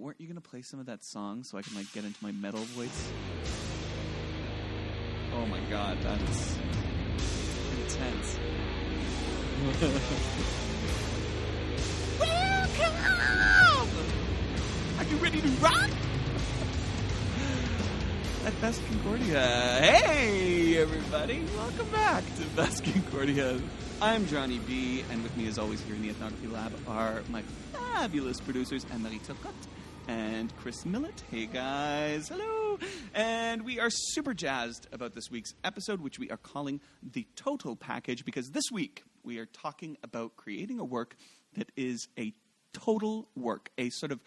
weren't you going to play some of that song so I can, like, get into my metal voice? Oh, my God. That is intense. Welcome! Are you ready to rock? At Best Concordia. Hey, everybody. Welcome back to Best Concordia. I'm Johnny B, and with me, as always, here in the Ethnography Lab are my fabulous producers, Anne-Marie Turcotte and Kris Millett. Hey, guys. Hello. And we are super jazzed about this week's episode, which we are calling The Total Package, because this week we are talking about creating a work that is a total work, a sort of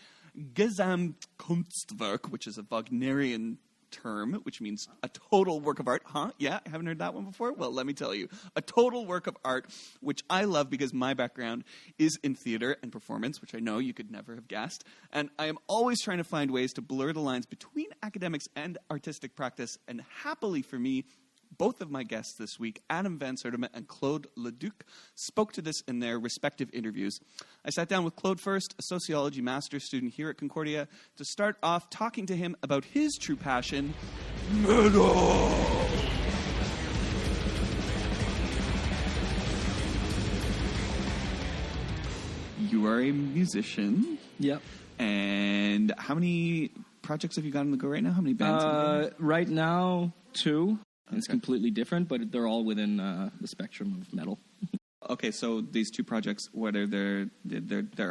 Gesamtkunstwerk, which is a Wagnerian term, which means a total work of art. Huh? Yeah? Haven't heard that one before? Well, let me tell you. A total work of art, which I love because my background is in theater and performance, which I know you could never have guessed. And I am always trying to find ways to blur the lines between academics and artistic practice. And happily for me, both of my guests this week, Adam Van Sertima and Claude Leduc, spoke to this in their respective interviews. I sat down with Claude first, a sociology master's student here at Concordia, to start off talking to him about his true passion, metal. You are a musician. Yep. And how many projects have you got on the go right now? How many bands have you got? Right now, 2. Okay. It's completely different, but they're all within the spectrum of metal. Okay, so these 2 projects, what are they're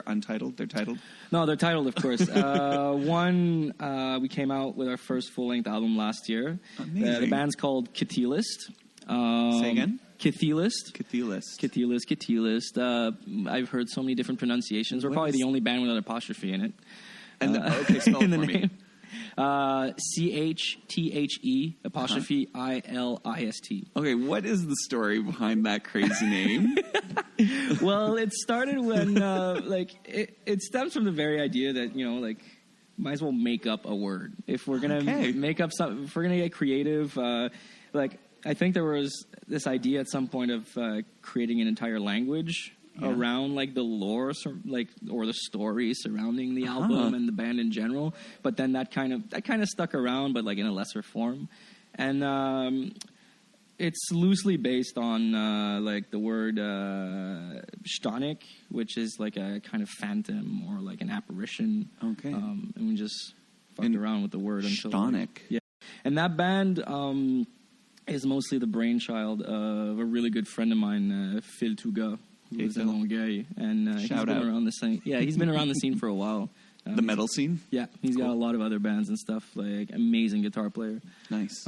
untitled? They're titled? No, they're titled, of course. One, we came out with our first full-length album last year. Amazing. The band's called Chthe'ilist. Say again? Chthe'ilist. I've heard so many different pronunciations. We're probably the only band with an apostrophe in it. And okay, spell it in for the me. name. CHTHE apostrophe ILIST. Okay, what is the story behind that crazy name? Well, it started when it stems from the very idea that might as well make up a word if we're gonna make up something. If we're gonna get creative, I think there was this idea at some point of creating an entire language around the lore, or the story surrounding the album and the band in general. But then that kind of stuck around, but in a lesser form. And it's loosely based on the word Stonic, which is a kind of phantom or an apparition. Okay. And we just fucked around with the word until Stonic. Yeah. And that band is mostly the brainchild of a really good friend of mine, Phil Touga. He lives in Longueuil, and he's been around the scene. Yeah, he's been around the scene for a while. The metal scene? Yeah, he's got a lot of other bands and stuff. Amazing guitar player. Nice.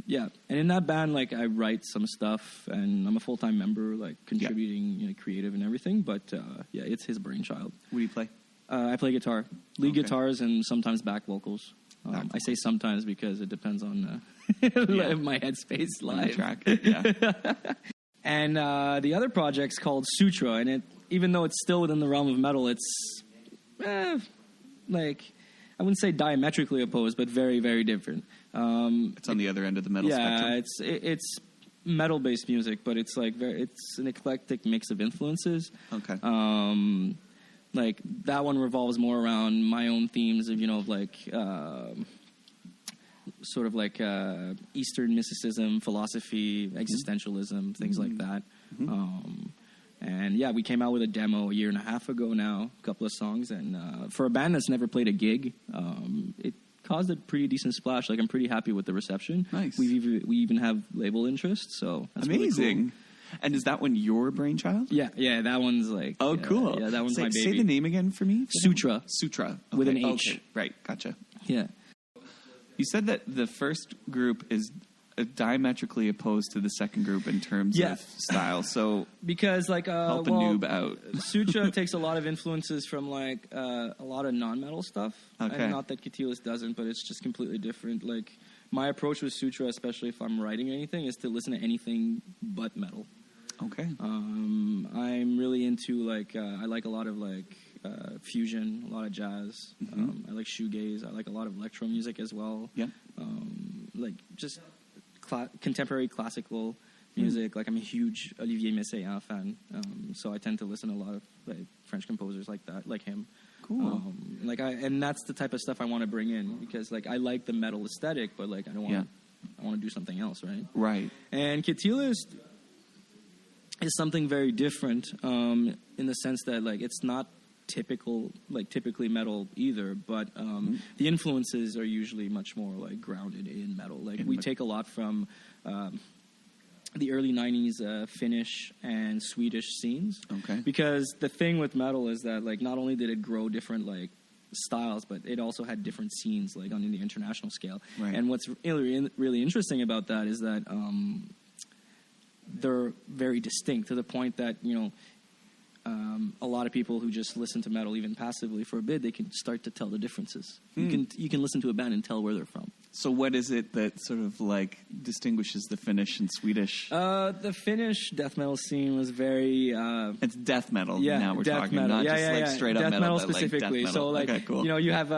Yeah, and in that band, I write some stuff, and I'm a full-time member, contributing, creative and everything. But it's his brainchild. What do you play? I play guitar, lead guitars, and sometimes back vocals. I say sometimes because it depends on my headspace live. Track. Yeah. And the other project's called Sutra, and even though it's still within the realm of metal, it's I wouldn't say diametrically opposed, but very, very different. It's on the other end of the metal spectrum. Yeah, it's metal-based music, but it's it's an eclectic mix of influences. Okay. That one revolves more around my own themes of sort of Eastern mysticism, philosophy, existentialism, things like that. Mm-hmm. And we came out with a demo a year and a half ago now, a couple of songs. And for a band that's never played a gig, it caused a pretty decent splash. I'm pretty happy with the reception. Nice. We even have label interest, so that's amazing. Really cool. And is that one your brainchild? Yeah, that one's cool. Yeah, that one's my baby. Say the name again for me. Sutra. Okay. With an H. Okay. Right, gotcha. Yeah. You said that the first group is diametrically opposed to the second group in terms of style. So because help a noob out. Sutra takes a lot of influences from a lot of non-metal stuff. Okay. And not that Chthe'ilist doesn't, but it's just completely different. My approach with Sutra, especially if I'm writing anything, is to listen to anything but metal. Okay. I'm really into I like a lot of fusion, a lot of jazz. I like shoegaze. I like a lot of electro music as well. Yeah. Just contemporary classical music. I'm a huge Olivier Messiaen fan, so I tend to listen to a lot of French composers like that, like him. Cool. And that's the type of stuff I want to bring in, because like I like the metal aesthetic, but like I don't want I want to do something else, right? Right. And Chthe'ilist is something very different in the sense that like it's not typically metal either, but the influences are usually much more like grounded in metal. Like we take a lot from the early 90s Finnish and Swedish scenes. Okay. Because the thing with metal is that like not only did it grow different like styles, but it also had different scenes like on the international scale. Right. And what's really interesting about that is that they're very distinct, to the point that, you know, a lot of people who just listen to metal, even passively for a bit, they can start to tell the differences. You can listen to a band and tell where they're from. So what is it that sort of like distinguishes the Finnish and Swedish? The Finnish death metal scene was very... it's death metal now we're death talking, metal. not just like straight death up metal, metal specifically. Like death metal. So like, okay, cool. you know, you have...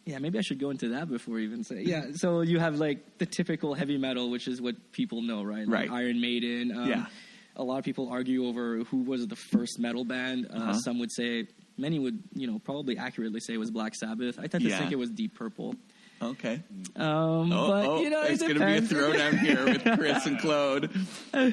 yeah, maybe I should go into that before we even say... Yeah, so you have like the typical heavy metal, which is what people know, right? Like Iron Maiden. A lot of people argue over who was the first metal band. Some would say, many would, you know, probably accurately say it was Black Sabbath. I tend to think it was Deep Purple. Okay. But, you know, it's going to be a throwdown here with Kris and Claude. So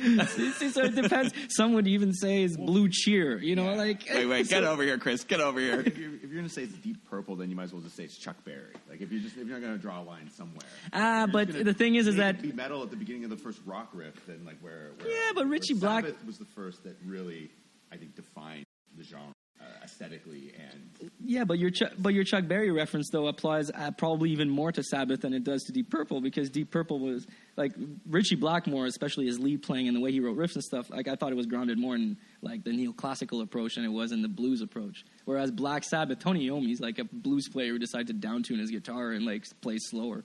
it depends. Some would even say it's Blue Cheer. You know, like... Wait, get over here, Kris. Get over here. If you're going to say it's Deep Purple, then you might as well just say it's Chuck Berry. Like, if you're not going to draw a line somewhere. But the thing is that... be metal at the beginning of the first rock riff, then like where but Richie Black... Sabbath was the first that really, I think, defined the genre. Aesthetically and but your Chuck Berry reference though applies probably even more to Sabbath than it does to Deep Purple, because Deep Purple was like Richie Blackmore, especially his lead playing and the way he wrote riffs and stuff. Like I thought it was grounded more in like the neoclassical approach than it was in the blues approach. Whereas Black Sabbath, Tony Iommi's like a blues player who decided to downtune his guitar and like play slower.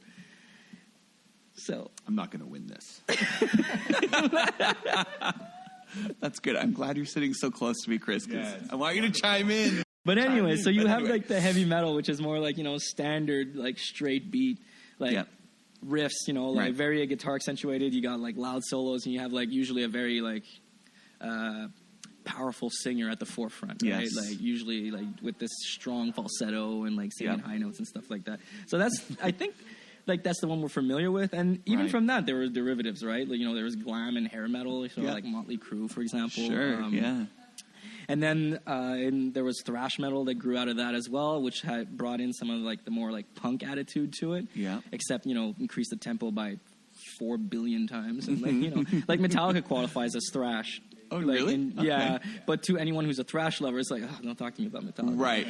So I'm not going to win this. That's good. I'm glad you're sitting so close to me, Kris, because I want you to chime in. But anyway, so you have like the heavy metal, which is more like, you know, standard, like straight beat, like riffs, you know, like very guitar accentuated. You got like loud solos, and you have like usually a very like powerful singer at the forefront, right? Like usually like with this strong falsetto and like singing high notes and stuff like that. So that's, I think... Like, that's the one we're familiar with. And even from that, there were derivatives, right? Like, you know, there was glam and hair metal, so like Motley Crue, for example. Sure, And then there was thrash metal that grew out of that as well, which had brought in some of, like, the more, like, punk attitude to it. Yeah. Except, you know, increased the tempo by 4 billion times. And, like, you know, like Metallica qualifies as thrash. Oh, like, really? And, yeah, but to anyone who's a thrash lover, it's like, oh, don't talk to me about Metallica. Right.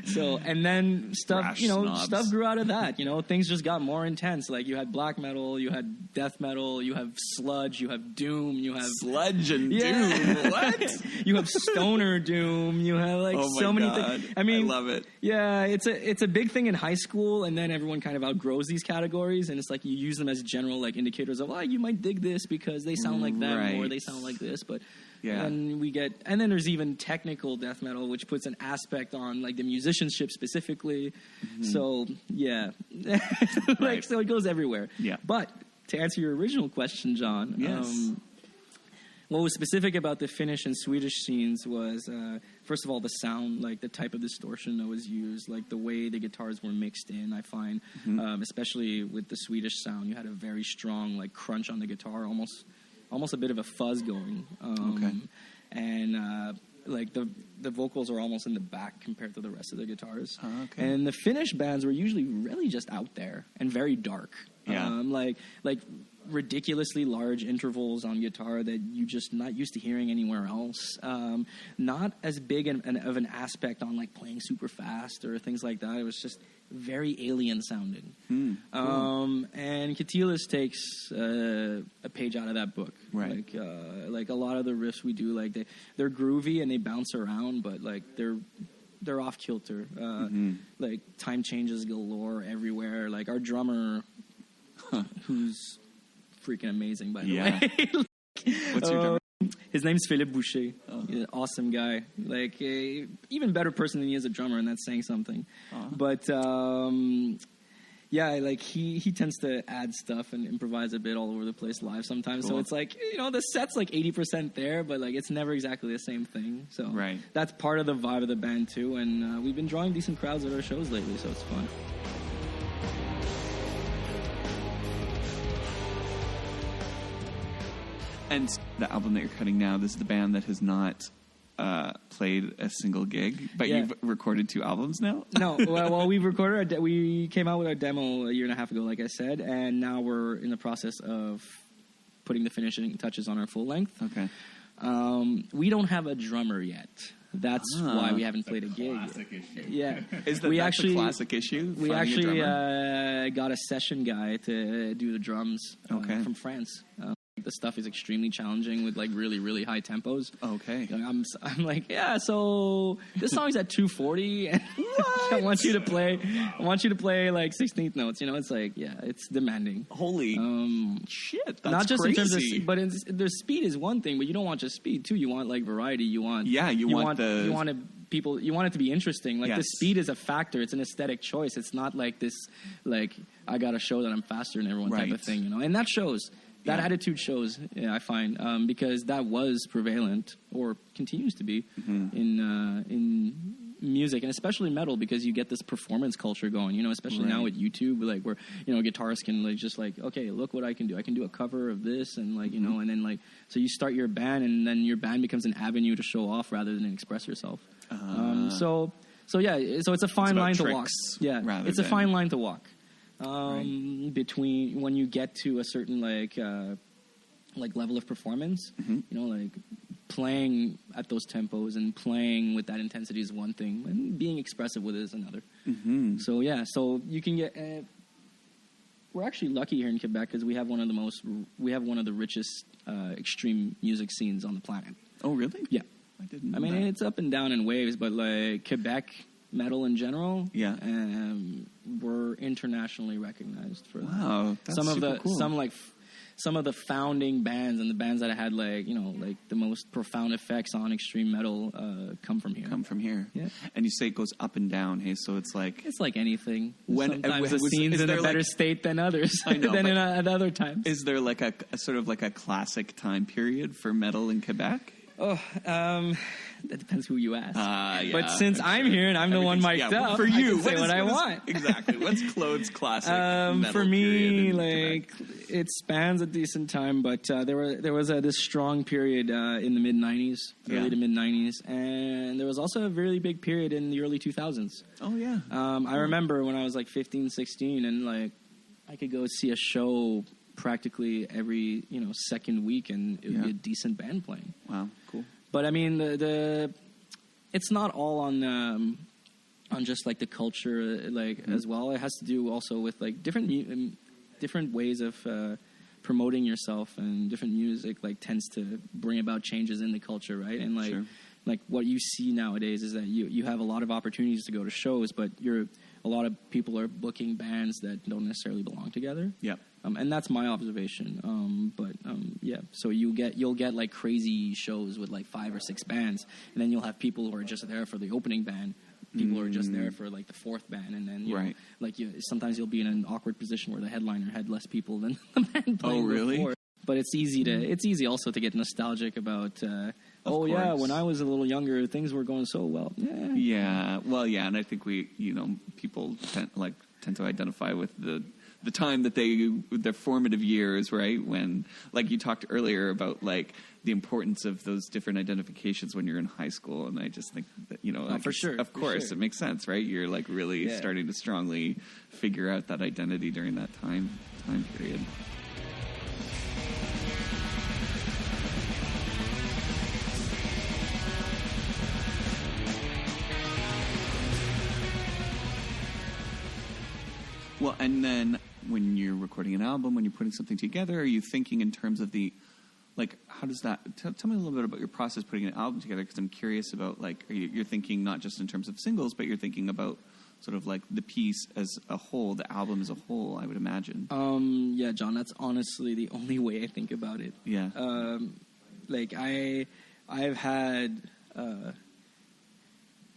So, and then stuff, thrash you know, snobs. Stuff grew out of that. You know, things just got more intense. Like, you had black metal, you had death metal, you have sludge, you have doom, you have... Sludge and doom? What? You have stoner doom, you have, like, so many things. I mean... I love it. Yeah, it's a big thing in high school, and then everyone kind of outgrows these categories, and it's like you use them as general, like, indicators of, oh, you might dig this because they sound like that, or they sound like this, but and then there's even technical death metal, which puts an aspect on like the musicianship specifically. So so it goes everywhere. But to answer your original question, John, what was specific about the Finnish and Swedish scenes was first of all the sound, like the type of distortion that was used, like the way the guitars were mixed in. I find especially with the Swedish sound, you had a very strong like crunch on the guitar, almost a bit of a fuzz going. And like the vocals are almost in the back compared to the rest of the guitars. And the Finnish bands were usually really just out there and very dark. Like ridiculously large intervals on guitar that you just not used to hearing anywhere else. Not as big of an aspect on like playing super fast or things like that. It was just very alien sounding. Cool. And Chthe'ilist takes a page out of that book. Right. Like a lot of the riffs we do, like they're groovy and they bounce around, but like they're off kilter. Like time changes galore everywhere. Like our drummer, who's freaking amazing, by the way. What's your drummer? His name's Philippe Boucher. He's an awesome guy. Like, even better person than he is a drummer, and that's saying something. But yeah, like he tends to add stuff and improvise a bit all over the place live sometimes. Cool. So it's like, the set's like 80% there, but like it's never exactly the same thing. So that's part of the vibe of the band too. And we've been drawing decent crowds at our shows lately, so it's fun. And the album that you're cutting now, this is the band that has not played a single gig, but you've recorded 2 albums now? No, well, we've recorded. We came out with our demo a year and a half ago, like I said, and now we're in the process of putting the finishing touches on our full length. Okay. We don't have a drummer yet. That's why we haven't played a gig. Classic issue. Yeah, that's a classic issue? We actually got a session guy to do the drums from France. The stuff is extremely challenging with like really, really high tempos. Okay. I'm like, so this song's at 240 and I want you to play like 16th notes, it's like, it's demanding. Holy shit. That's not just crazy. in terms of the speed is one thing, but you don't want just speed too. You want like variety. You want it to be interesting. Like the speed is a factor. It's an aesthetic choice. It's not like this, like I got to show that I'm faster than everyone type of thing, and that shows. That attitude shows, I find, because that was prevalent or continues to be in music, and especially metal, because you get this performance culture going, especially now with YouTube, like where, guitarists can like just like, okay, look what I can do. I can do a cover of this and like, and then like, so you start your band and then your band becomes an avenue to show off rather than express yourself. So it's a fine line to walk. Yeah, it's a fine line to walk. Between when you get to a certain like level of performance, like playing at those tempos and playing with that intensity is one thing, and being expressive with it is another. So you can get. We're actually lucky here in Quebec because we have one of the richest extreme music scenes on the planet. Oh, really? Yeah, I didn't. I mean, it's up and down in waves, but like Quebec metal in general, we're internationally recognized for that. Wow, that's cool. Some of the founding bands and the bands that had like the most profound effects on extreme metal come from here. Yeah, and you say it goes up and down. Hey, so it's like anything. Sometimes the scene's in a better state than others. I know, at other times. Is there like a sort of like a classic time period for metal in Quebec? Oh, that depends who you ask. But since I'm here and I'm the one mic'd up, for you, I can say what I want. Exactly. What's Claude's classic metal for me, like it spans a decent time, but there was this strong period in the mid '90s, early to mid '90s, and there was also a really big period in the early 2000s. Oh yeah. I remember when I was like 15, 16, and like I could go see a show practically every second week, and it would be a decent band playing. Wow, cool. But I mean, it's not all on just like the culture, as well. It has to do also with like different ways of promoting yourself, and different music like tends to bring about changes in the culture, right? And like like what you see nowadays is that you have a lot of opportunities to go to shows, but a lot of people are booking bands that don't necessarily belong together. Yeah. And that's my observation. So you'll get like crazy shows with like 5 or 6 bands, and then you'll have people who are just there for the opening band, people who are just there for like the 4th band, and then sometimes you'll be in an awkward position where the headliner had less people than the band playing. Oh, really? Before. But it's easy also to get nostalgic about. When I was a little younger, things were going so well. Yeah. Yeah. Well, yeah, and I think people tend to identify with the time that their formative years, right? When, like you talked earlier about like the importance of those different identifications when you're in high school, and I just think that of course it makes sense, right? You're like really starting to strongly figure out that identity during that time period. Well, and then when you're recording an album, when you're putting something together, are you thinking in terms of how does that, tell me a little bit about your process putting an album together, because I'm curious about, you're thinking not just in terms of singles, but you're thinking about sort of like the piece as a whole, the album as a whole, I would imagine. Yeah, John, that's honestly the only way I think about it. Yeah. I've had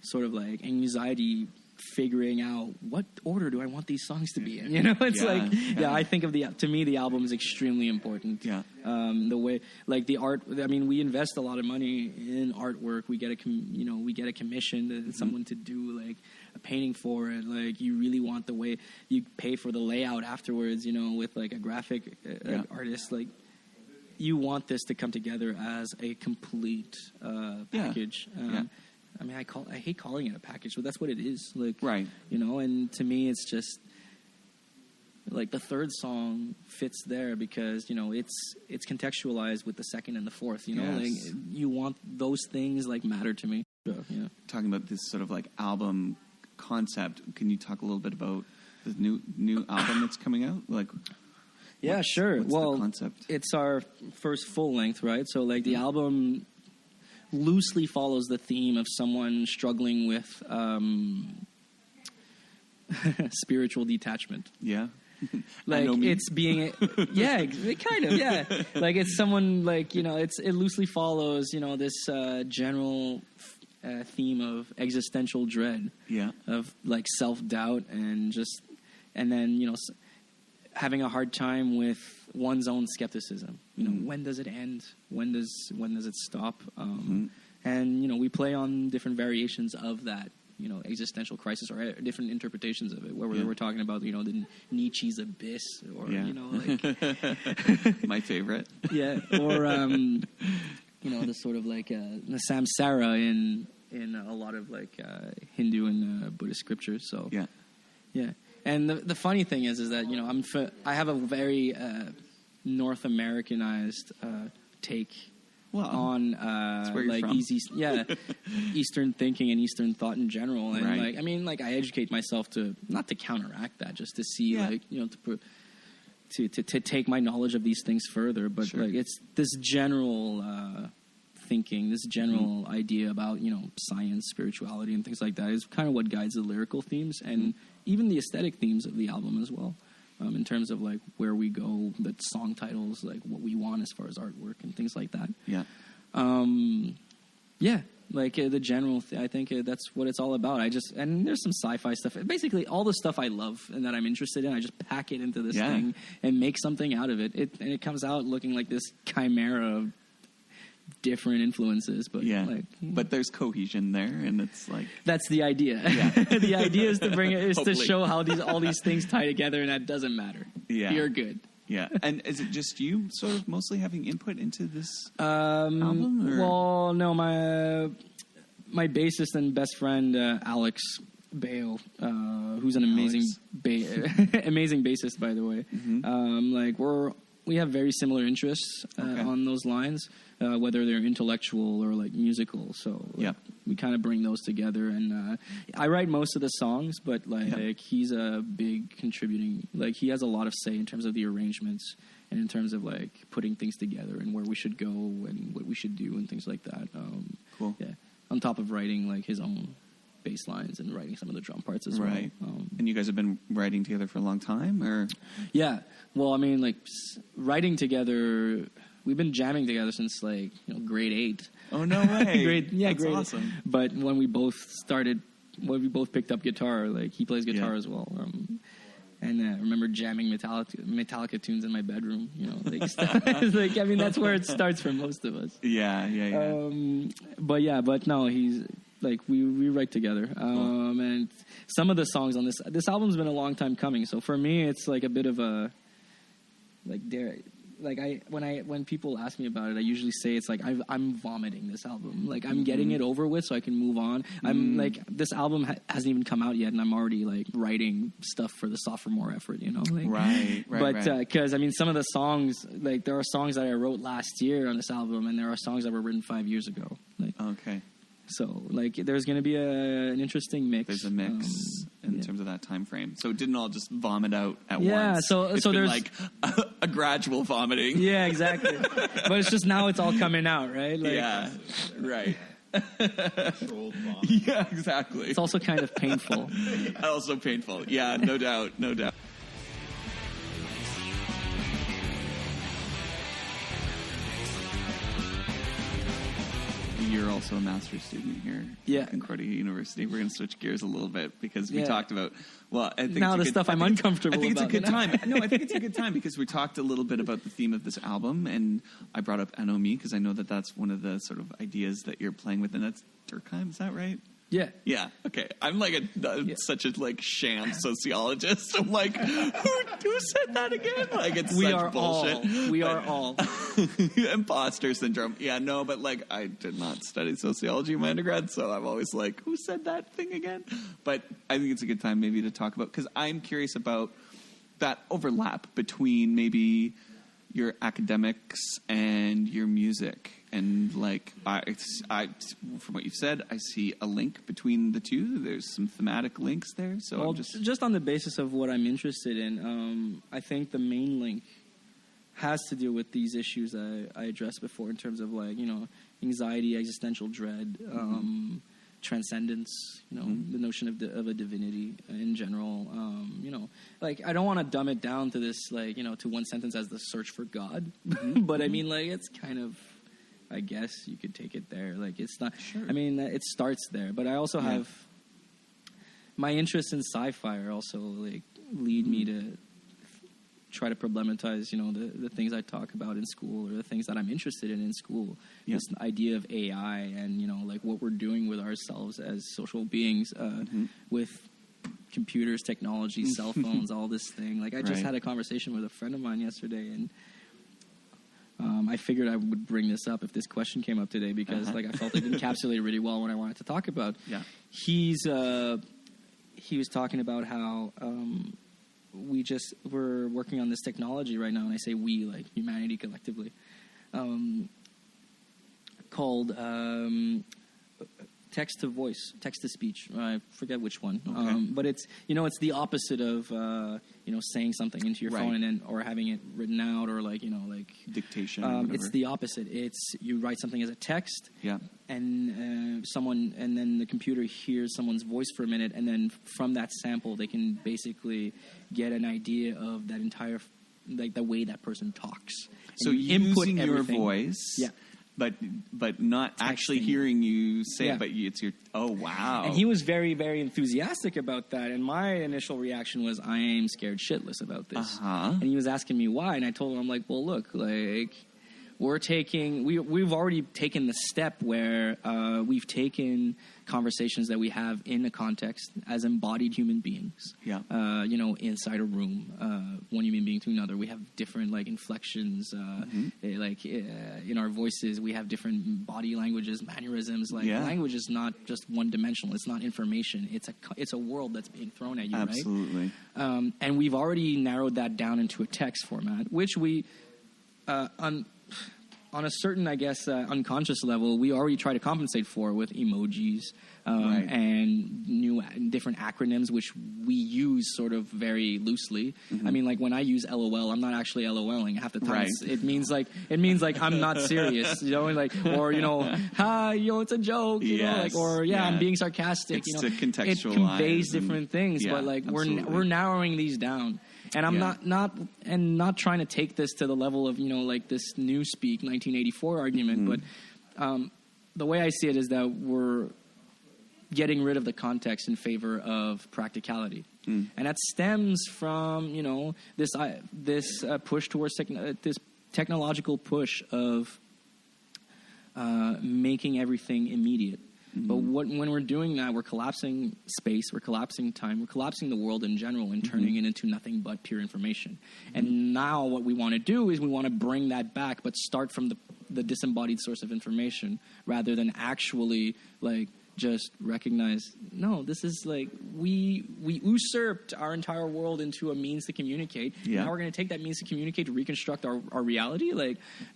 sort of like anxiety figuring out what order do I want these songs to be in. You know, it's I think of to me, the album is extremely important. Yeah. The way, like the art, I mean, we invest a lot of money in artwork. We get a commission to someone to do like a painting for it. Like you really want the way you pay for the layout afterwards, you know, with like a graphic artist, like you want this to come together as a complete package. I mean, I hate calling it a package, but that's what it is. Like, right. You know, and to me, it's just like the third song fits there because, you know, it's contextualized with the second and the fourth, you know, like you want those things like matter to me. So, yeah. Talking about this sort of like album concept, can you talk a little bit about the new album that's coming out? Like, yeah, sure. What's the concept? It's our first full length, right? So like the album loosely follows the theme of someone struggling with spiritual detachment. Yeah. Like it's being kind of like it's someone like, you know, it loosely follows, you know, this general theme of existential dread, of like self-doubt and then, you know, having a hard time with one's own skepticism. You know, when does it end? When does it stop? And, you know, we play on different variations of that, you know, existential crisis or different interpretations of it, where we're talking about, you know, the Nietzsche's abyss or, you know, like... My favorite. Yeah. Or, you know, the sort of like the samsara in a lot of like Hindu and Buddhist scriptures. So, yeah. And the funny thing is that, you know, I have a very North Americanized take on like Eastern thinking and Eastern thought in general. And like, I mean, like I educate myself not to counteract that, just to see like, you know, to take my knowledge of these things further. But like it's this general thinking, this general idea about, you know, science, spirituality, and things like that is kind of what guides the lyrical themes and even the aesthetic themes of the album as well, in terms of like where we go, the song titles, like what we want as far as artwork and things like that. Like the general I think that's what it's all about. And there's some sci-fi stuff. Basically all the stuff I love and that I'm interested in, I just pack it into this thing and make something out of it. And it comes out looking like this chimera of different influences, but but there's cohesion there, and it's like that's the idea. The idea is to bring it is to show how all these things tie together, and that doesn't matter. You're good. And is it just you sort of mostly having input into this album? Or? Well, no, my bassist and best friend Alex Bale, who's an amazing amazing bassist, by the way. Like we have very similar interests on those lines, whether they're intellectual or like musical. So we kind of bring those together. And I write most of the songs, but like he's a big contributing. Like he has a lot of say in terms of the arrangements and in terms of like putting things together and where we should go and what we should do and things like that. Cool. Yeah. On top of writing like his own bass lines and writing some of the drum parts as well. And you guys have been writing together for a long time, or? Yeah. Well, I mean, like writing together, we've been jamming together since like, you know, grade 8. Oh, no way. grade That's awesome. 8. But when we both picked up guitar, like he plays guitar as well. And I remember jamming Metallica tunes in my bedroom, you know, like, like, I mean, that's where it starts for most of us. But no, he's like, we write together. And some of the songs on this album's been a long time coming. So for me, it's like a bit of a, when people ask me about it, I usually say it's like I'm vomiting this album. Like I'm getting it over with so I can move on. I'm like, this album hasn't even come out yet, and I'm already like writing stuff for the sophomore effort, you know? Like, but because I mean, some of the songs, like there are songs that I wrote last year on this album, and there are songs that were written 5 years ago. Like, so, like, there's going to be an interesting mix. There's a mix in terms of that time frame. So it didn't all just vomit out at once. Yeah, so been there's like a gradual vomiting. Yeah, exactly. But it's just now it's all coming out, right? Like, right. Controlled vomit. Yeah, exactly. It's also kind of painful. Also painful. Yeah, no doubt. you're also a master's student here at Concordia University. We're going to switch gears a little bit because we talked about, I think now the stuff I'm uncomfortable about. I think it's a good time. No, I think it's a good time because we talked a little bit about the theme of this album, and I brought up Anomi because I know that that's one of the sort of ideas that you're playing with, and that's Durkheim, is that right? Yeah. Yeah. Okay. I'm like such a sham sociologist. I'm like, who said that again? Like it's such bullshit. We are all imposter syndrome. Yeah. No, but I did not study sociology in my undergrad, so I'm always like, who said that thing again? But I think it's a good time maybe to talk about because I'm curious about that overlap between maybe your academics and your music. And I, from what you've said, I see a link between the two. There's some thematic links there. So just on the basis of what I'm interested in, I think the main link has to do with these issues I addressed before in terms of anxiety, existential dread, transcendence. The notion of a divinity in general. I don't want to dumb it down to this to one sentence as the search for God, but I mean it's kind of. I guess you could take it there. It's not. Sure. I mean, it starts there, but I also have my interests in sci-fi are also lead me to try to problematize, the things I talk about in school or the things that I'm interested in school. Yeah. This idea of AI and what we're doing with ourselves as social beings with computers, technology, cell phones, all this thing. I just had a conversation with a friend of mine yesterday, and. I figured I would bring this up if this question came up today because, I felt it encapsulated really well what I wanted to talk about. Yeah. He was talking about how we're working on this technology right now, and I say we, humanity collectively, called text to voice, text to speech. I forget which one, but it's it's the opposite of saying something into your phone or having it written out or dictation. It's the opposite. It's you write something as a text, and then the computer hears someone's voice for a minute, and then from that sample they can basically get an idea of that entire the way that person talks. So using your voice, but not actually hearing you say it, but it's your... Oh, wow. And he was very, very enthusiastic about that, and my initial reaction was, I am scared shitless about this. And he was asking me why, and I told him, I'm like, well, look, we've already taken the step where we've taken conversations that we have in a context as embodied human beings. Yeah. Inside a room, one human being to another, we have different inflections. In our voices, we have different body languages, mannerisms. Language is not just one dimensional. It's not information. It's a world that's being thrown at you. Absolutely. Right? And we've already narrowed that down into a text format, which we on a certain, I guess, unconscious level, we already try to compensate for with emojis and new different acronyms, which we use sort of very loosely. I mean, when I use LOL, I'm not actually LOLing half the time. It means I'm not serious, or hi, it's a joke, I'm being sarcastic. It's to contextualize. It conveys different things, but we're narrowing these down. And I'm not trying to take this to the level of this newspeak 1984 argument, but the way I see it is that we're getting rid of the context in favor of practicality, and that stems from this push towards this technological push of making everything immediate. But when we're doing that, we're collapsing space, we're collapsing time, we're collapsing the world in general and turning it into nothing but pure information. And now what we want to do is we want to bring that back, but start from the disembodied source of information rather than actually just recognize, no, this is we usurped our entire world into a means to communicate. Yeah. Now we're going to take that means to communicate to reconstruct our reality.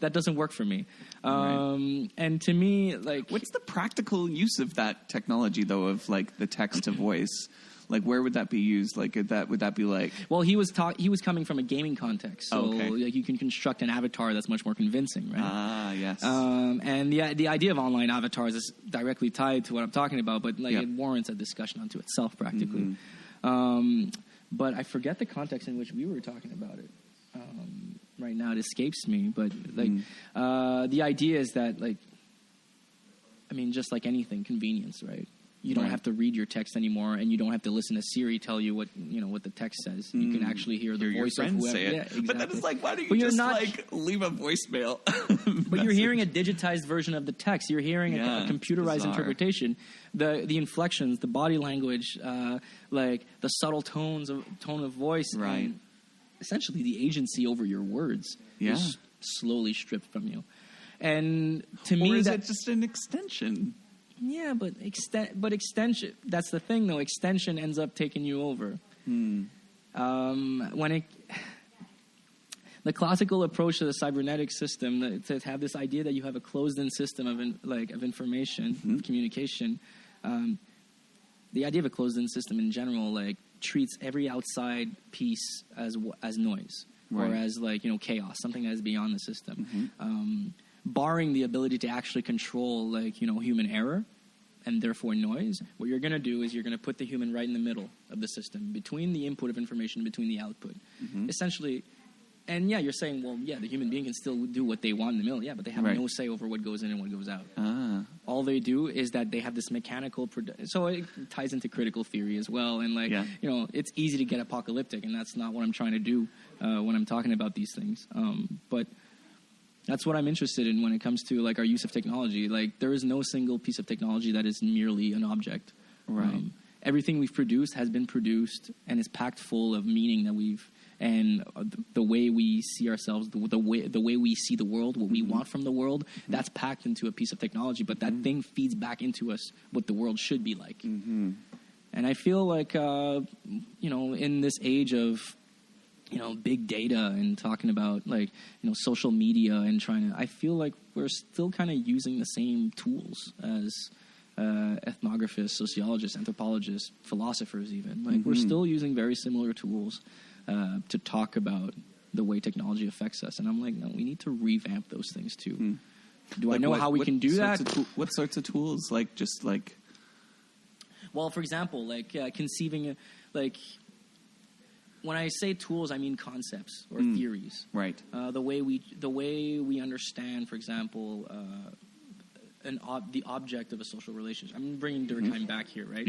That doesn't work for me. And to me, what's the practical use of that technology though, of the text to voice? Where would that be used? Would that be Well, he was coming from a gaming context, so you can construct an avatar that's much more convincing, right? Ah, yes. And the idea of online avatars is directly tied to what I'm talking about, but it warrants a discussion unto itself, practically. But I forget the context in which we were talking about it. Right now, it escapes me, but the idea is that just like anything, convenience, right? You don't have to read your text anymore, and you don't have to listen to Siri tell you what the text says. You can actually hear the voice of whoever. Say it. Yeah, exactly. But then it's like, why don't you just leave a voicemail? But you're hearing a digitized version of the text. You're hearing a computerized interpretation. The inflections, the body language, like the subtle tone of voice, and essentially the agency over your words is slowly stripped from you. And to me, is it just an extension? Yeah, but extension. That's the thing, though. Extension ends up taking you over. The classical approach to the cybernetic system, to have this idea that you have a closed-in system of information, communication. The idea of a closed-in system in general, treats every outside piece as noise or as chaos, something that is beyond the system. Barring the ability to actually control, human error and therefore noise, what you're going to do is you're going to put the human right in the middle of the system, between the input of information, between the output. Essentially, and you're saying, the human being can still do what they want in the middle. Yeah, but they have no say over what goes in and what goes out. All they do is that they have this mechanical... So it ties into critical theory as well. And, it's easy to get apocalyptic, and that's not what I'm trying to do when I'm talking about these things. But... that's what I'm interested in when it comes to our use of technology. There is no single piece of technology that is merely an object. Everything we've produced has been produced and is packed full of meaning that and the way we see ourselves, the way we see the world, what we want from the world, that's packed into a piece of technology. But that thing feeds back into us what the world should be like. And I feel in this age of big data and talking about social media and I feel like we're still kind of using the same tools as ethnographists, sociologists, anthropologists, philosophers even. We're still using very similar tools to talk about the way technology affects us. And I'm like, no, we need to revamp those things too. Do I know how we can do that? What sorts of tools? Well, for example, conceiving when I say tools, I mean concepts or theories. Right. The way we understand, for example, the object of a social relationship. I'm bringing Durkheim back here, right?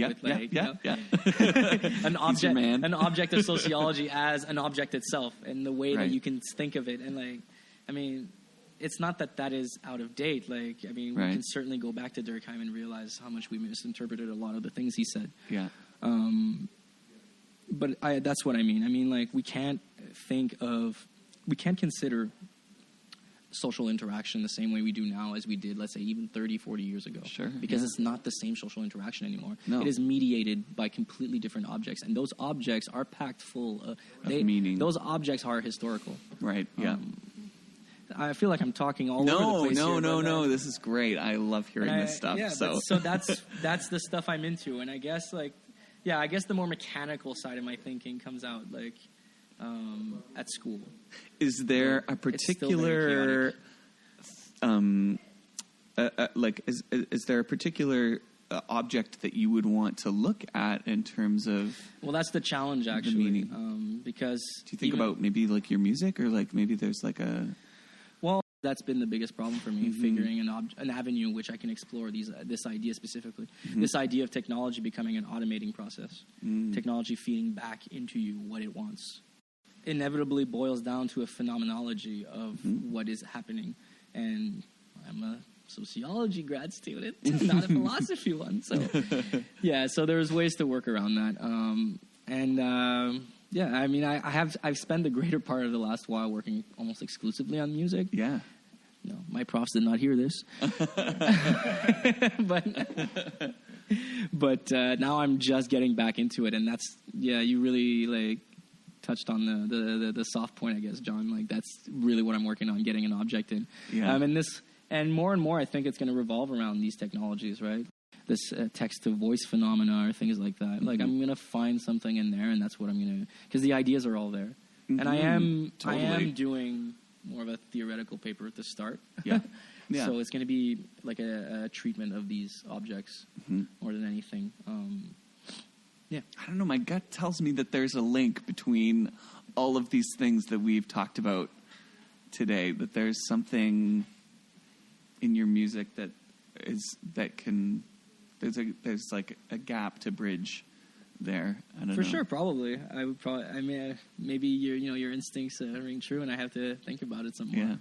An object of sociology as an object itself, and the way that you can think of it. And it's not that is out of date. We can certainly go back to Durkheim and realize how much we misinterpreted a lot of the things he said. Yeah. But that's what I mean. We can't consider social interaction the same way we do now as we did, let's say, even 30, 40 years ago. Sure. Because it's not the same social interaction anymore. No. It is mediated by completely different objects. And those objects are packed full of meaning. Those objects are historical. Right, yeah. I feel like I'm talking all over the place. No. This is great. I love hearing this stuff. Yeah, so that's the stuff I'm into. And I guess, I guess the more mechanical side of my thinking comes out at school. Is there a particular is there a particular object that you would want to look at in terms of? Well, that's the challenge actually. Because do you think about maybe your music, or maybe there's a? Well, that's been the biggest problem for me, figuring an avenue in which I can explore this idea specifically. This idea of technology becoming an automating process. Technology feeding back into you what it wants. Inevitably boils down to a phenomenology of what is happening. And I'm a sociology grad student, not a philosophy one. So, so there's ways to work around that. I've spent the greater part of the last while working almost exclusively on music. Yeah. No, my profs did not hear this. But now I'm just getting back into it, and that's you really touched on the soft point, I guess, John. That's really what I'm working on, getting an object in. Yeah. And more I think it's going to revolve around these technologies, right? This text to voice phenomena or things like that. I'm going to find something in there, and that's what I'm going to, because the ideas are all there. And I am doing more of a theoretical paper at the start. Yeah. So it's going to be a treatment of these objects more than anything. I don't know. My gut tells me that there's a link between all of these things that we've talked about today, that there's something in your music that there's like a gap to bridge there. I don't know. For sure, probably. I would probably. I mean, maybe your instincts ring true, and I have to think about it some more. Yeah,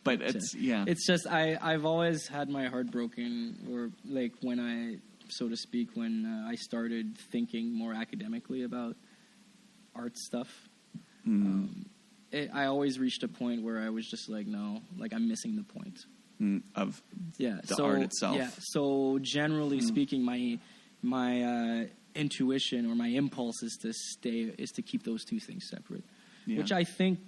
but it's just I've always had my heart broken, or like when I started thinking more academically about art stuff. I always reached a point where I was just like, no, like I'm missing the point of the art itself. Yeah. So generally speaking, my intuition or my impulse is to keep those two things separate, which I think,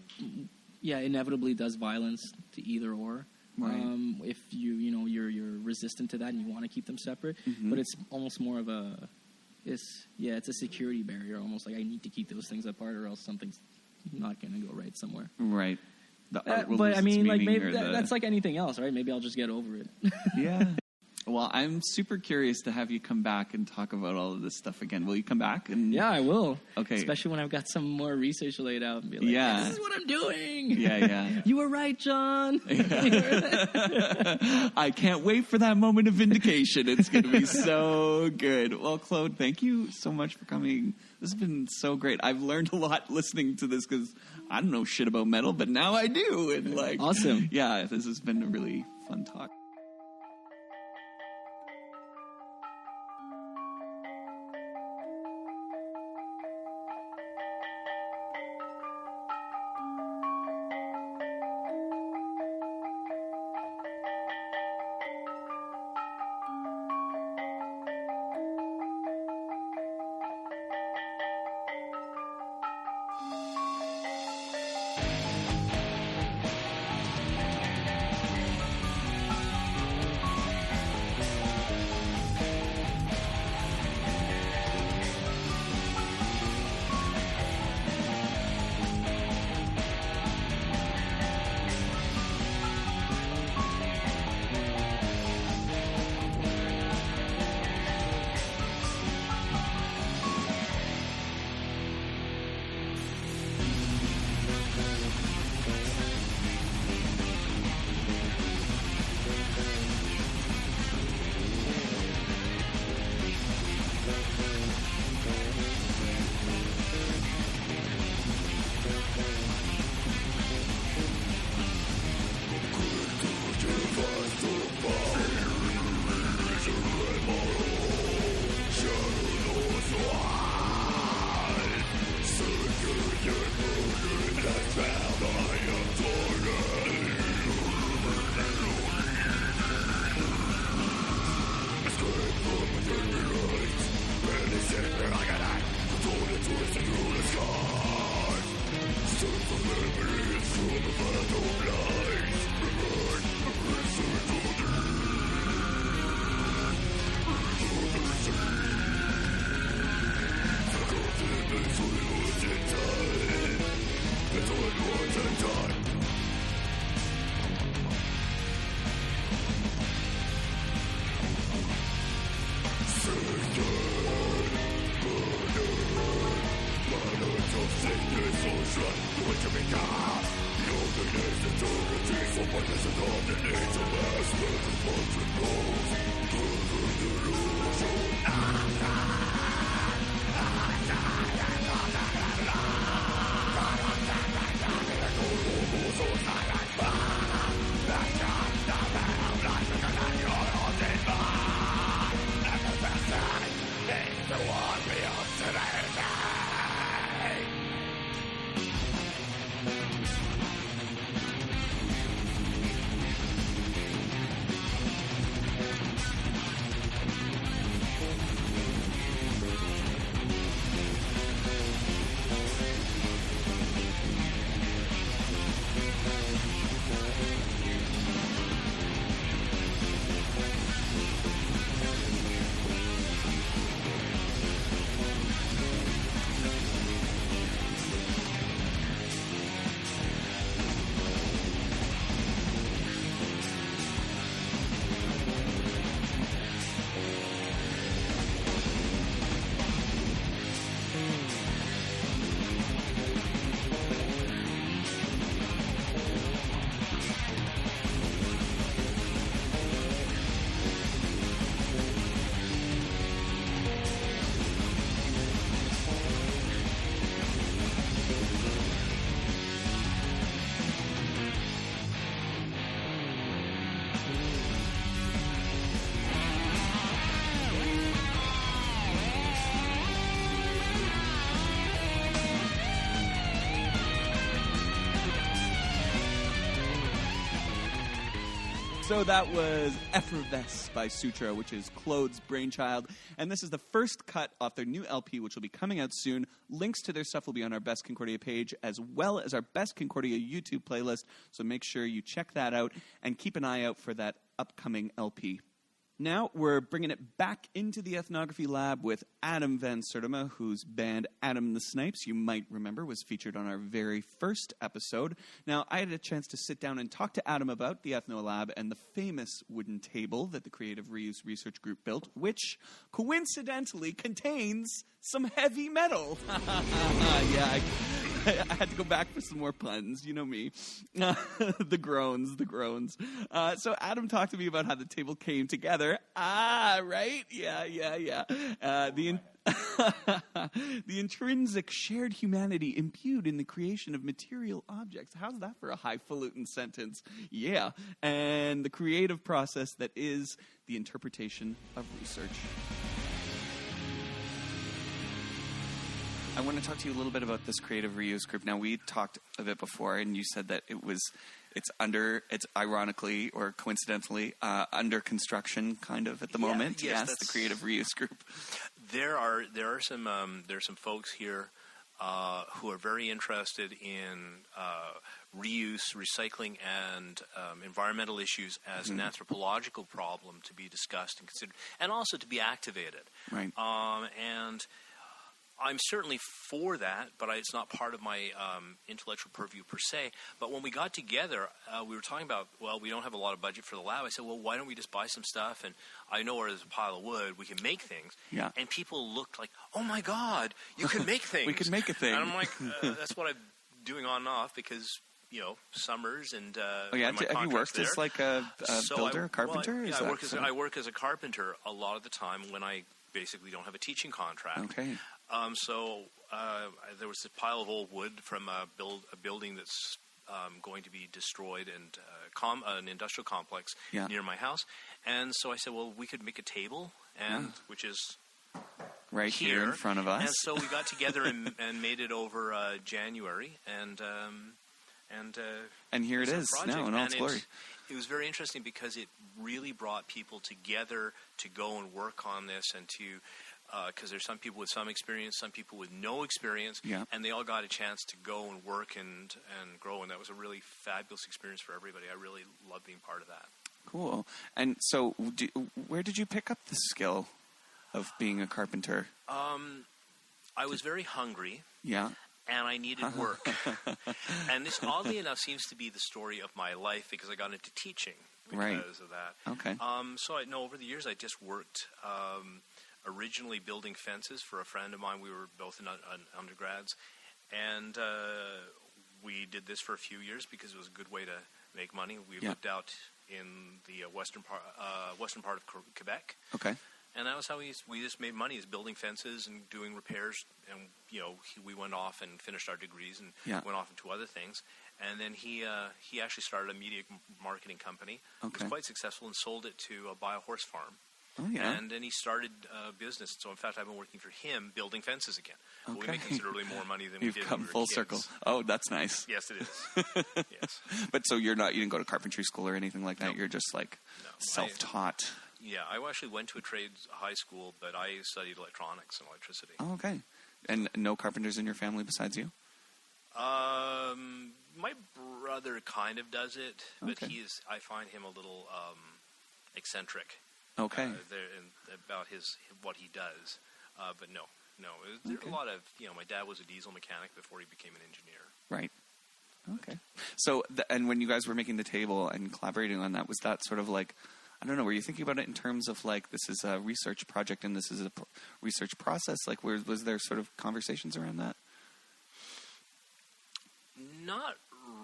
inevitably does violence to either or. Right. If you're resistant to that and you want to keep them separate, but it's almost more of it's a security barrier, almost like I need to keep those things apart or else something's not going to go right somewhere. Right. But I mean, like maybe that's like anything else, right? Maybe I'll just get over it. Yeah. Well, I'm super curious to have you come back and talk about all of this stuff again. Will you come back? Yeah, I will. Okay. Especially when I've got some more research laid out and be like, this is what I'm doing. Yeah. You were right, John. I can't wait for that moment of vindication. It's going to be so good. Well, Claude, thank you so much for coming. This has been so great. I've learned a lot listening to this because I don't know shit about metal, but now I do. And awesome. Yeah, this has been a really fun talk. So that was Effervesce by Sutra, which is Claude's brainchild. And this is the first cut off their new LP, which will be coming out soon. Links to their stuff will be on our Best Concordia page, as well as our Best Concordia YouTube playlist. So make sure you check that out and keep an eye out for that upcoming LP. Now we're bringing it back into the ethnography lab with Adam Van Sertima, whose band Adam the Snipes, you might remember, was featured on our very first episode. Now, I had a chance to sit down and talk to Adam about the Ethno Lab and the famous wooden table that the Creative Reuse Research Group built, which coincidentally contains some heavy metal. Yeah, I had to go back for some more puns. You know me. The groans. So Adam talked to me about how the table came together. Right? Yeah. The intrinsic shared humanity imbued in the creation of material objects. How's that for a highfalutin sentence? Yeah. And the creative process that is the interpretation of research. I want to talk to you a little bit about this Creative Reuse Group. Now, we talked a bit before, and you said that it's ironically or coincidentally under construction kind of at the moment. Yes, the Creative Reuse Group. There are some folks here who are very interested in reuse, recycling, and environmental issues as an anthropological problem to be discussed and considered, and also to be activated. Right. And I'm certainly for that, but it's not part of my intellectual purview per se. But when we got together, we were talking about, well, we don't have a lot of budget for the lab. I said, well, why don't we just buy some stuff? And I know where there's a pile of wood. We can make things. Yeah. And people looked like, oh, my God, you can make things. We can make a thing. And I'm like, that's what I'm doing on and off because, summers and have you worked as like a builder, a carpenter? Well, I work as a carpenter a lot of the time when I basically don't have a teaching contract. Okay. So there was a pile of old wood from a building that's going to be destroyed and an industrial complex near my house. And so I said, well, we could make a table, which is right here in front of us. And so we got together and made it over January, and here it is now in all its glory. It was very interesting because it really brought people together to go and work on this and to because there's some people with some experience, some people with no experience, and they all got a chance to go and work and grow, and that was a really fabulous experience for everybody. I really loved being part of that. Cool. And so where did you pick up the skill of being a carpenter? I was very hungry. Yeah. And I needed work. And this, oddly enough, seems to be the story of my life because I got into teaching because of that. Okay. So I know over the years I just worked originally building fences for a friend of mine. We were both in undergrads. And we did this for a few years because it was a good way to make money. We lived out in the western part of Quebec. Okay. And that was how we just made money, is building fences and doing repairs. And, we went off and finished our degrees and went off into other things. And then he actually started a media marketing company. Okay. It was quite successful and sold it to buy a horse farm. Oh, yeah. And then he started a business. So, in fact, I've been working for him building fences again. Okay. We make considerably more money than we did You've come when we were full kids. circle. Oh, that's nice. Yes, it is. Yes. But so you didn't go to carpentry school or anything like that? No. You're just self-taught. I actually went to a trades high school, but I studied electronics and electricity. Oh, okay. And no carpenters in your family besides you? My brother kind of does it, but I find him a little eccentric. Okay. About what he does. But no. There are a lot of, my dad was a diesel mechanic before he became an engineer. Right. Okay. So, and when you guys were making the table and collaborating on that, was that sort of like, I don't know, were you thinking about it in terms of like, this is a research project and this is a research process? Like, was there sort of conversations around that? Not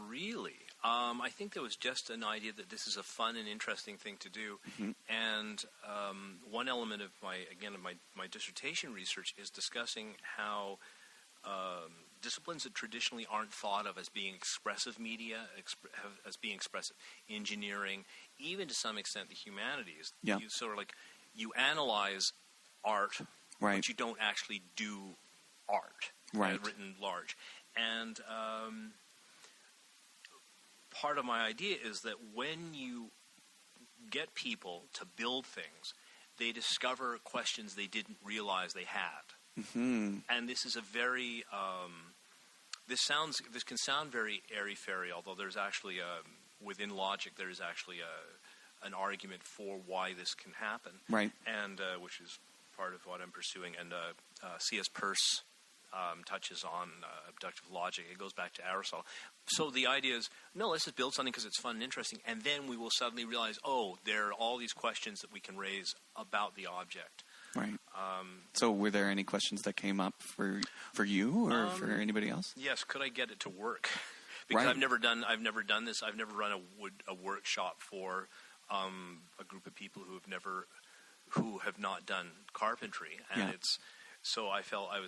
really. I think there was just an idea that this is a fun and interesting thing to do. Mm-hmm. And one element of my dissertation research is discussing how disciplines that traditionally aren't thought of as being expressive media, as being expressive engineering, even to some extent the humanities. Yeah. You analyze art, right, but you don't actually do art, right, written large. And part of my idea is that when you get people to build things, they discover questions they didn't realize they had. Mm-hmm. And this is a very this can sound very airy-fairy, although there's actually within logic there is actually an argument for why this can happen, right? And which is part of what I'm pursuing. And C.S. Peirce touches on abductive logic. It goes back to Aristotle. So the idea is, no, let's just build something because it's fun and interesting, and then we will suddenly realize, oh, there are all these questions that we can raise about the object. Right. So were there any questions that came up for you or for anybody else? Yes. Could I get it to work? Because right. I've never done this. I've never run a workshop for a group of people who have not done carpentry, and so I felt I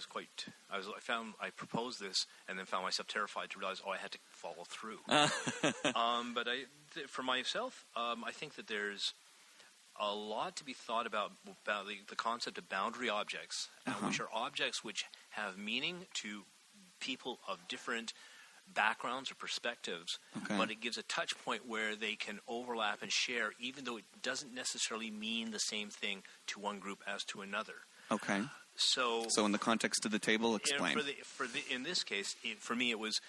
proposed this and then found myself terrified to realize, I had to follow through. But for myself, I think that there's a lot to be thought about the concept of boundary objects, which are objects which have meaning to people of different backgrounds or perspectives, but it gives a touch point where they can overlap and share, even though it doesn't necessarily mean the same thing to one group as to another. Okay. So in the context of the table, explain. In this case, for me, it was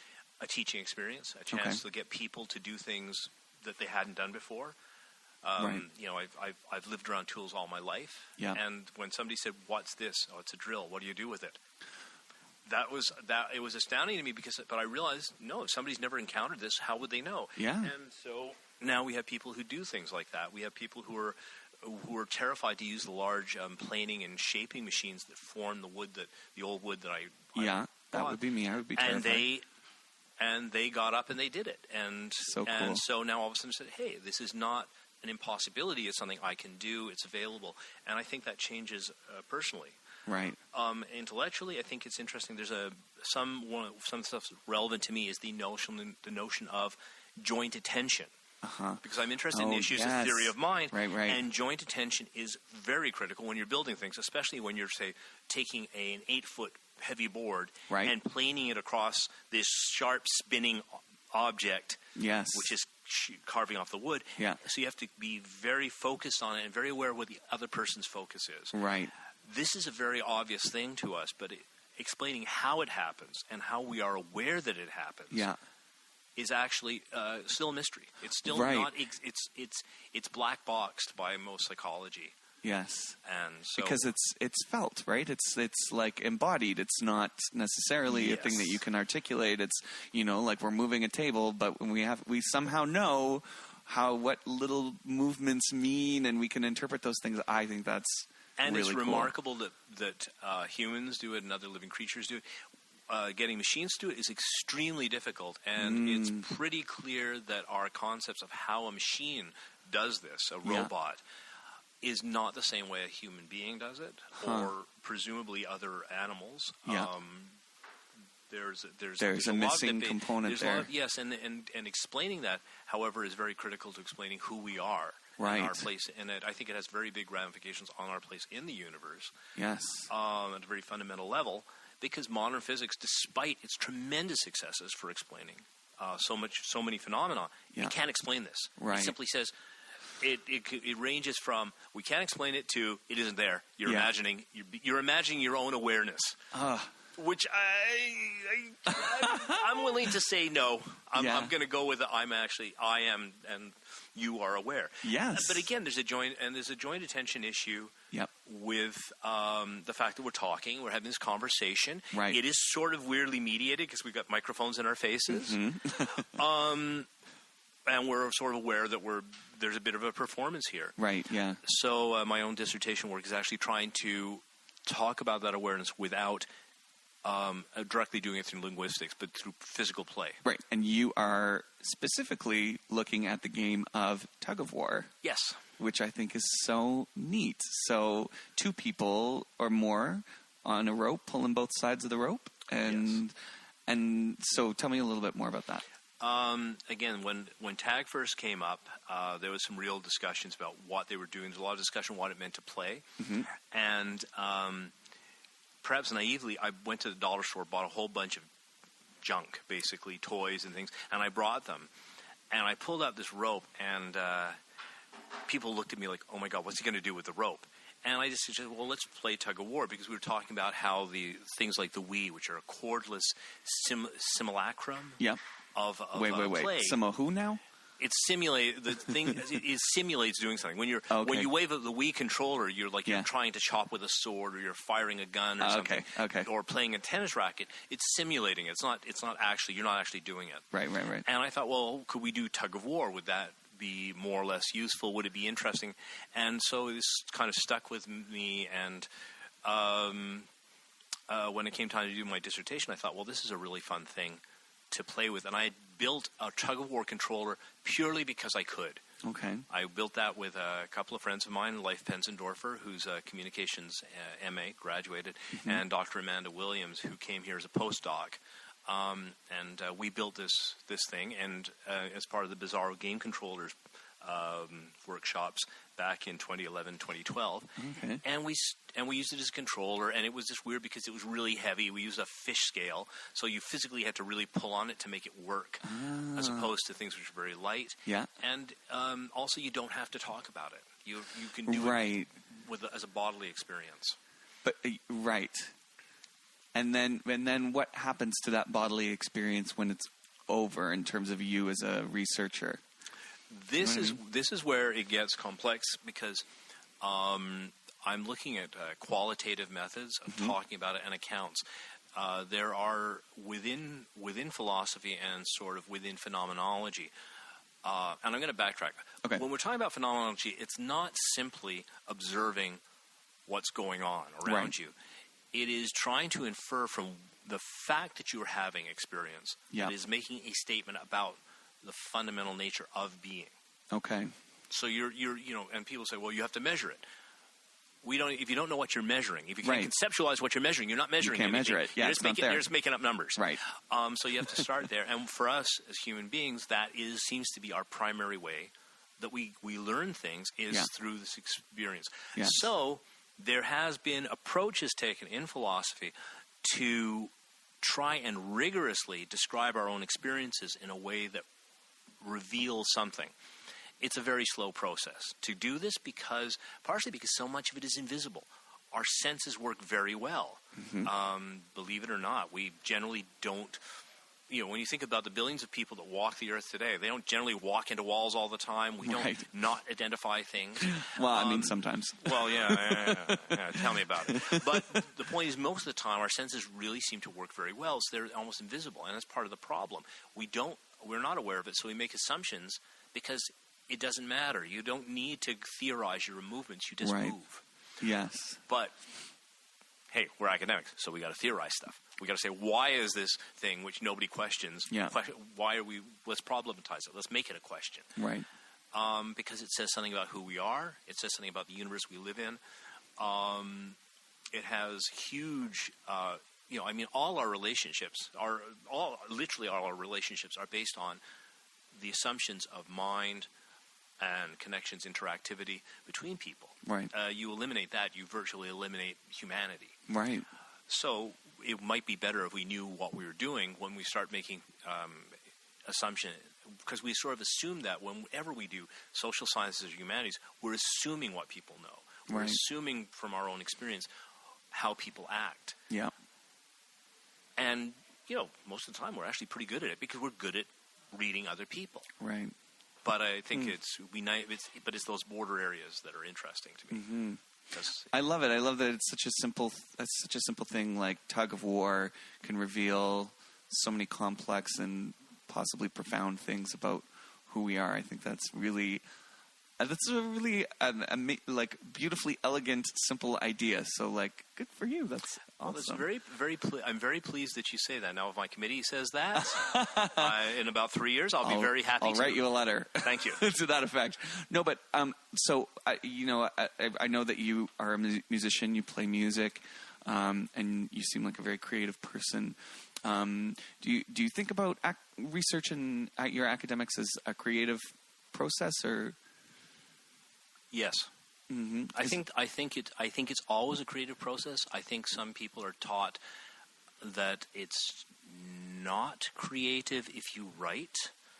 a teaching experience, a chance to get people to do things that they hadn't done before. Right. I've lived around tools all my life, and when somebody said, "What's this?" "Oh, it's a drill. What do you do with it?" It was astounding to me but I realized, no, if somebody's never encountered this, how would they know? Yeah. And so now we have people who do things like that. We have people who are terrified to use the large planing and shaping machines that form the old wood that I that bought. would be me. I would be terrified. And they got up and they did it. And so cool. And so now all of a sudden said, hey, this is not an impossibility. It's something I can do. It's available. And I think that changes personally. Right. Intellectually, I think it's interesting. There's some stuff that's relevant to me is the notion of joint attention. Because I'm interested in the issues of theory of mind. Right. And joint attention is very critical when you're building things, especially when you're, say, taking an 8-foot heavy board and planing it across this sharp spinning object, which is carving off the wood. Yeah. So you have to be very focused on it and very aware of what the other person's focus is. Right. This is a very obvious thing to us, but explaining how it happens and how we are aware that it happens is actually still a mystery. It's still not. It's black boxed by most psychology. Yes, and so, because it's felt, right? It's like embodied. It's not necessarily a thing that you can articulate. It's like we're moving a table, but when we somehow know what little movements mean, and we can interpret those things. I think that's really it's cool. remarkable that humans do it and other living creatures do it. Getting machines to do it is extremely difficult, and it's pretty clear that our concepts of how a machine does this, a robot, is not the same way a human being does it, or presumably other animals. There's a missing component there. And explaining that, however, is very critical to explaining who we are. Right. And our place in it. I think it has very big ramifications on our place in the universe. Yes. At a very fundamental level, because modern physics, despite its tremendous successes for explaining so many phenomena, it can't explain this. Right. It simply says it ranges from we can't explain it to it isn't there. You're imagining your own awareness. Which I'm willing to say no. I'm going to go with I am, and you are aware. Yes. But again, there's a joint attention issue with the fact that we're having this conversation. Right. It is sort of weirdly mediated because we've got microphones in our faces. Mm-hmm. And we're sort of aware that there's a bit of a performance here. Right, yeah. So my own dissertation work is actually trying to talk about that awareness without directly doing it through linguistics, but through physical play. Right, and you are specifically looking at the game of tug of war. Yes. Which I think is so neat. So 2 people or more on a rope, pulling both sides of the rope. And so tell me a little bit more about that. Again, when tag first came up, there was some real discussions about what they were doing. There's a lot of discussion what it meant to play. Mm-hmm. And perhaps naively, I went to the dollar store, bought a whole bunch of junk, basically toys and things, and I brought them. And I pulled out this rope, and people looked at me like, oh my God, what's he going to do with the rope? And I just suggested, well, let's play tug of war, because we were talking about how the things like the Wii, which are a cordless simulacrum of wait. play. Who now? It simulates the thing. It simulates doing something. When you wave the Wii controller, you're like you're trying to chop with a sword, or you're firing a gun, or something. Or playing a tennis racket. It's simulating. It's not actually. You're not actually doing it. Right. And I thought, well, could we do tug of war? Would that be more or less useful? Would it be interesting? And so this kind of stuck with me. And when it came time to do my dissertation, I thought, well, this is a really fun thing to play with. And I built a tug of war controller purely because I could. Okay. I built that with a couple of friends of mine, Leif Pensendorfer, who's a communications MA, graduated, and Dr. Amanda Williams, who came here as a postdoc. And we built this thing, and as part of the Bizarro Game Controllers workshops back in 2011, 2012. Okay. And we used it as a controller, and it was just weird because it was really heavy. We used a fish scale, so you physically had to really pull on it to make it work, as opposed to things which are very light. Yeah. And also, you don't have to talk about it. You can do it as a bodily experience. But right. And then what happens to that bodily experience when it's over in terms of you as a researcher? This is where it gets complex, because I'm looking at qualitative methods of talking about it and accounts. There are within philosophy and sort of within phenomenology. And I'm going to backtrack. Okay. When we're talking about phenomenology, it's not simply observing what's going on around you. It is trying to infer from the fact that you're having experience. It is making a statement about the fundamental nature of being. Okay. So you're and people say, well, you have to measure it. If you don't know what you're measuring, if you can't conceptualize what you're measuring, you're not measuring anything. You can't measure it. Yeah, you're just making up numbers. Right. So you have to start there. And for us as human beings, that seems to be our primary way that we learn things is through this experience. Yes. So there has been approaches taken in philosophy to try and rigorously describe our own experiences in a way that reveals something. It's a very slow process to do this, partially because so much of it is invisible. Our senses work very well. Believe it or not, we generally don't. When you think about the billions of people that walk the earth today, they don't generally walk into walls all the time. We don't not identify things. Well, I mean, sometimes. Well, yeah, tell me about it. But the point is, most of the time, our senses really seem to work very well, so they're almost invisible, and that's part of the problem. We're not aware of it, so we make assumptions because it doesn't matter. You don't need to theorize your movements. You just move. Yes. But, hey, we're academics, so we got to theorize stuff. We got to say, why is this thing which nobody questions? Why are we? Let's problematize it. Let's make it a question. Right. Because it says something about who we are. It says something about the universe we live in. It has huge. All our relationships literally all our relationships are based on the assumptions of mind and connections, interactivity between people. Right. You eliminate that, you virtually eliminate humanity. Right. So it might be better if we knew what we were doing when we start making assumption, because we sort of assume that whenever we do social sciences or humanities, we're assuming what people know. We're assuming from our own experience how people act. Yeah. And, most of the time we're actually pretty good at it because we're good at reading other people. Right. But I think it's those border areas that are interesting to me. Mm-hmm. I love it. I love that it's such a simple thing. Like tug of war can reveal so many complex and possibly profound things about who we are. I think that's really beautifully elegant, simple idea. So good for you. That's awesome. Well, I'm very pleased that you say that. Now, if my committee says that in about 3 years, I'll be very happy. I'll write you a letter. Thank you. To that effect. No, but so I know that you are a musician. You play music, and you seem like a very creative person. Do you think about research and your academics as a creative process or? Yes. Mm-hmm. I think it's always a creative process. I think some people are taught that it's not creative if you write.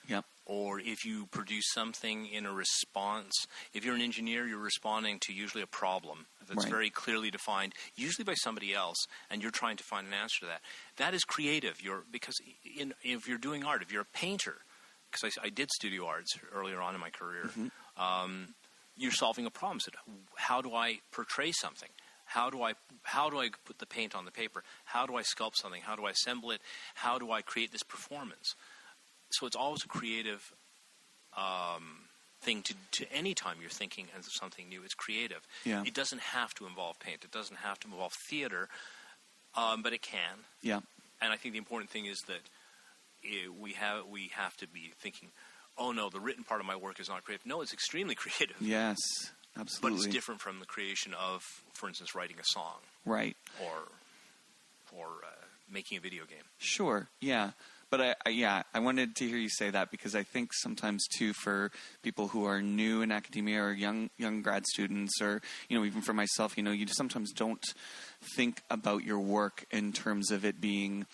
Yep. or if you produce something in a response. If you're an engineer, you're responding to usually a problem that's very clearly defined, usually by somebody else, and you're trying to find an answer to that. That is creative. Because if you're doing art, if you're a painter, because I did studio arts earlier on in my career, you're solving a problem. So how do I portray something? How do I put the paint on the paper? How do I sculpt something? How do I assemble it? How do I create this performance? So it's always a creative thing to any time you're thinking of something new. It's creative. Yeah. It doesn't have to involve paint. It doesn't have to involve theater, but it can. Yeah. And I think the important thing is that we have to be thinking, oh no, the written part of my work is not creative. No, it's extremely creative. Yes, absolutely. But it's different from the creation of, for instance, writing a song. Right. Or making a video game. Sure, yeah. But I wanted to hear you say that because I think sometimes too for people who are new in academia or young grad students or, even for myself, you sometimes don't think about your work in terms of it being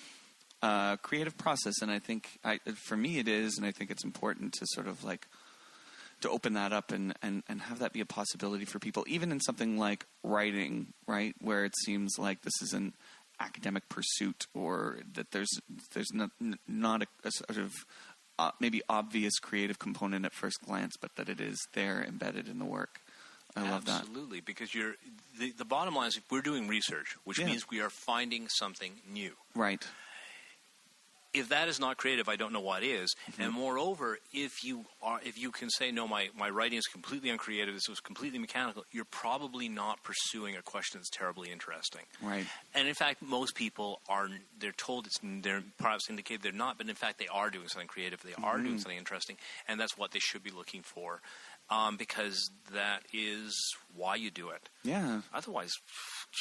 a creative process. And I think for me it is, and I think it's important to sort of like to open that up and have that be a possibility for people, even in something like writing, right, where it seems like this is an academic pursuit or that there's not a sort of maybe obvious creative component at first glance, but that it is there embedded in the work. I love that. Absolutely, because the bottom line is we're doing research, which means we are finding something new. Right. If that is not creative, I don't know what is. Mm-hmm. And moreover, if you can say, no, my writing is completely uncreative, this was completely mechanical, you're probably not pursuing a question that's terribly interesting. Right. And in fact, most people they're told they're perhaps indicated they're not, but in fact they are doing something creative, they are doing something interesting, and that's what they should be looking for. Because that is why you do it. Yeah. Otherwise,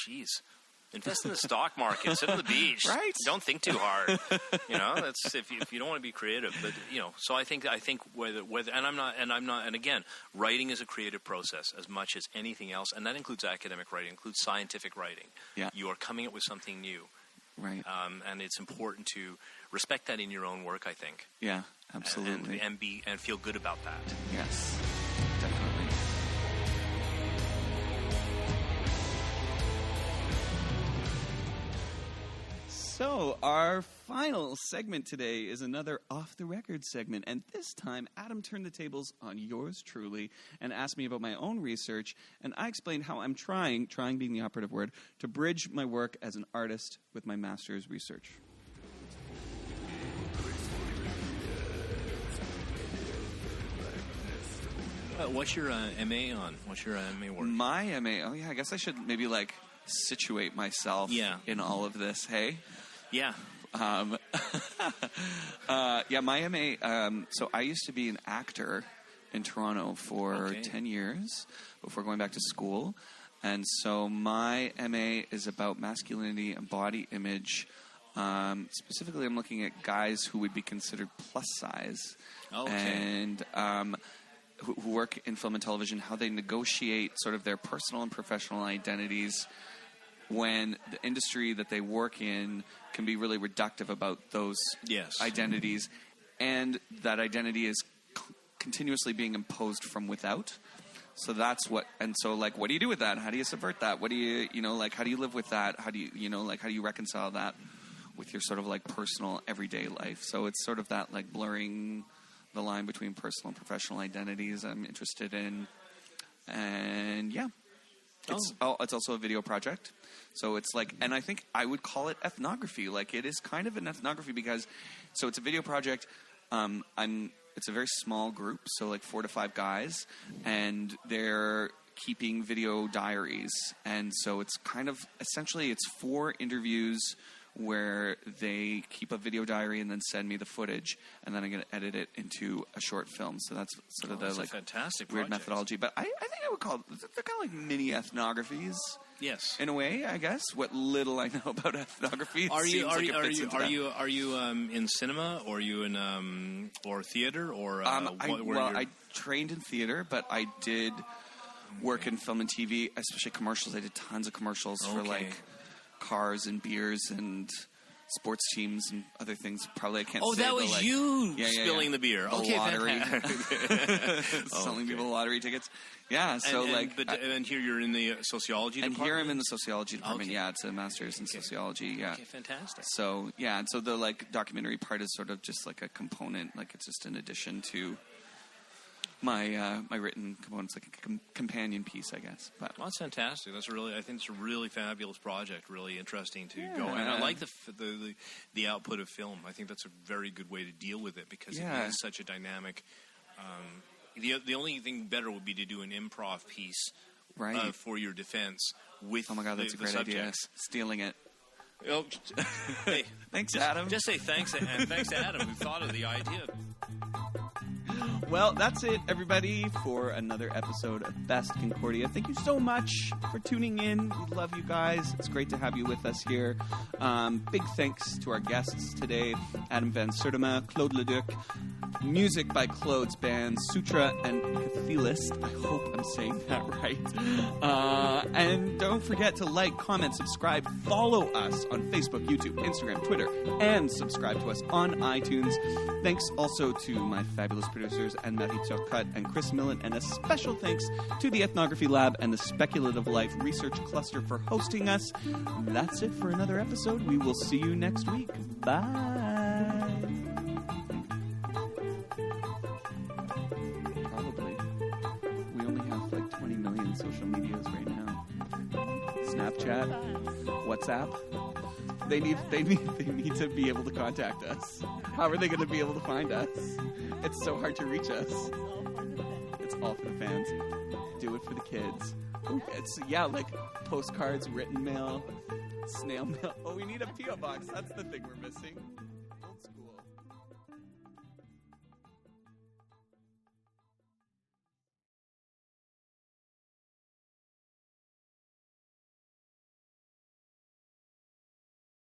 geez. Invest in the stock market. Sit on the beach. Right. Don't think too hard. That's if you don't want to be creative. But so I think whether and again, writing is a creative process as much as anything else, and that includes academic writing, includes scientific writing. Yeah. You are coming up with something new. Right. And it's important to respect that in your own work, I think. Yeah, absolutely. And feel good about that. Yes, definitely. So, our final segment today is another off-the-record segment, and this time Adam turned the tables on yours truly and asked me about my own research, and I explained how I'm trying being the operative word, to bridge my work as an artist with my master's research. What's your MA on? What's your MA work? My MA, I guess I should maybe situate myself in all of this, hey? Yeah. My MA, so I used to be an actor in Toronto for 10 years before going back to school. And so my MA is about masculinity and body image. Specifically, I'm looking at guys who would be considered plus size. And who work in film and television, how they negotiate sort of their personal and professional identities when the industry that they work in can be really reductive about those identities, and that identity is continuously being imposed from without. So that's what do you do with that? How do you subvert that? What do you, how do you live with that? How do you, how do you reconcile that with your sort of personal everyday life? So it's sort of that blurring the line between personal and professional identities I'm interested in. And it's also a video project. So it's and I think I would call it ethnography. It is kind of an ethnography because, so it's a video project. It's a very small group, so 4 to 5 guys, and they're keeping video diaries. And so it's kind of, essentially it's 4 interviews where they keep a video diary and then send me the footage, and then I'm going to edit it into a short film. So that's sort of the fantastic weird project. Methodology. But I think I would call it, they're kind of mini ethnographies. Yes, in a way, I guess. What little I know about ethnography. Are you in cinema, or are you in or theater, or I trained in theater, but I did work in film and TV, especially commercials. I did tons of commercials for cars and beers and sports teams and other things. Probably I can't Oh, say. that was you spilling the beer. The Okay, lottery. fantastic. Selling people lottery tickets. Yeah, so and here you're in the sociology department? And here I'm in the sociology department. Okay. Yeah, it's a master's in sociology. Yeah. Okay, fantastic. So, yeah, and so the, like, documentary part is sort of just like a component. Like, it's just an addition to my my written components, like a companion piece, I guess. But well, that's fantastic. I think it's a really fabulous project. Really interesting to go. And I like the output of film. I think that's a very good way to deal with it because it is such a dynamic. The only thing better would be to do an improv piece for your defense with. Oh my God, that's a great idea. Stealing it. Oh, hey, thanks, Adam. Just say thanks, and thanks to Adam who thought of the idea. Well, that's it, everybody, for another episode of Best Concordia. Thank you so much for tuning in. We love you guys. It's great to have you with us here. Big thanks to our guests today, Adam Van Sertima, Claude Leduc, music by Claude's band, Sutra and Chthe'ilist. I hope I'm saying that right. And don't forget to like, comment, subscribe, follow us on Facebook, YouTube, Instagram, Twitter, and subscribe to us on iTunes. Thanks also to my fabulous producers, Anne-Marie Turcotte and Kris Millett, and a special thanks to the Ethnography Lab and the Speculative Life Research Cluster for hosting us. That's it for another episode. We will see you next week. Bye. Probably. We only have like 20 million social medias right now. Snapchat, WhatsApp. They need to be able to contact us. How are they going to be able to find us? It's so hard to reach us. It's all for the fans. Do it for the kids. It's like postcards, written mail, snail mail. Oh, we need a P.O. box. That's the thing we're missing.